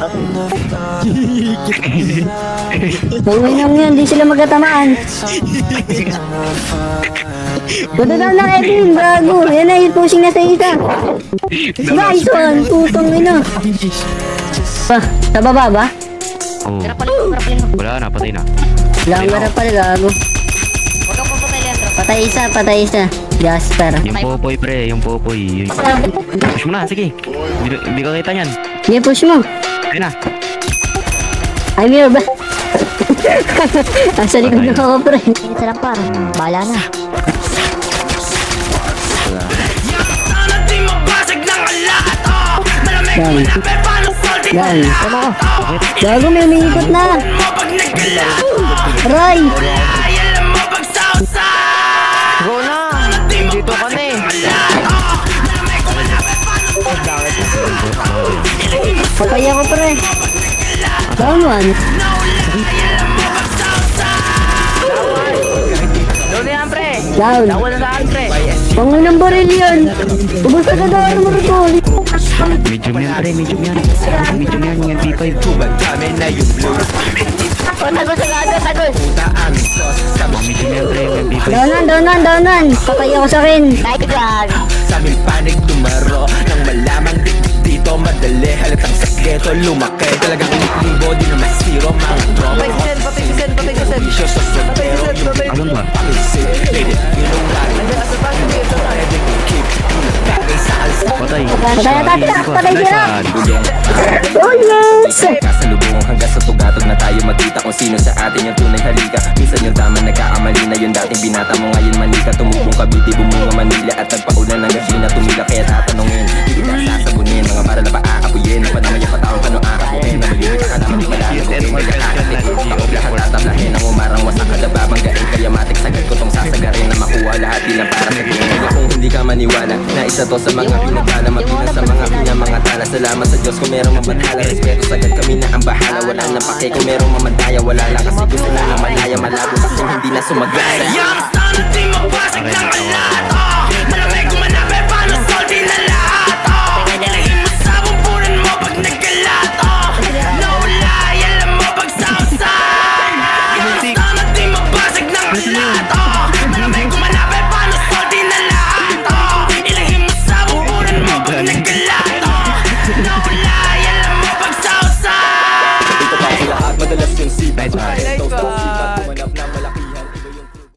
pre. Mainam yan, di sila magkatamaan. Punta na ng Edwin, bago. Yan na, pushing na sa isa. Nice one, putong ina. Pa, sa baba ba? Oo. Wala na, patay na. Langara pala, gago. Huwag kang papatay, Leandro. Patay isa. Jasper. Yung popoy pre, yung popoy. Push mo na, sige. Hindi ka kita niyan. Sige, push mo. Ayun na. Ay, Mio ba? Asa likod na ako, pre. Ingat sa lampar. Bahala na. Dami. Dami. Tama ko. Gago, may umiikot na. Aray! Go na! Dito ka na eh. Patay ako, pre. Down one. Doon na yan, pre. Down. Dawa na saan, pre. Pangunang baril yun. Ubus na ka daw ang marutol. Medium yan pre, medium yan. Medium yan, yung MP5. Tagol sa gado, tagol. Medium yan pre, yung MP5. Down one. Patay ako sa akin. Kahit dyan. Sa aming panig tumaro nang malamang dito madali halatang sakreto lumaki talagang libo di na masiro mga tropa Patay si Sen. Bisyo sa soltero Ano ba? pamisid Let it ginawari Asa pa, hindi ito na. Pwedeng i-keep Nagkagay sa alsa Patay. Patay sila. Bulong Oh, yes! Kasalubong hanggang sa tugatog na tayo magkita kung sino sa atin yung tunay halika minsan yung tama nagkakamali na yung dating binata mo ngayon manika tumubong kabiti bumunga Manila at nagpaulan ng gasina tumila kaya tatanungin hindi kita sasabunin mga para na paakapuyin na panamay yung pataong kano akapuhin na malibig ka naman di malalaguin kaya kakatikin takot lahat tatablahin ang umarang wasak kada babanggain kaya matik sagad ko tong sasagarin na makuha lahat di lang para sa tingin kung hindi ka maniwala na isa to sa mga pinagkala mabilang sa mga mga tala salamat sa Diyos kung merong mabantala respeto sagad kami na ang bahala wala na pake kung merong mamantaya wala lang kasi gusto na malaya malabo kasi hindi na sumagaya Aray,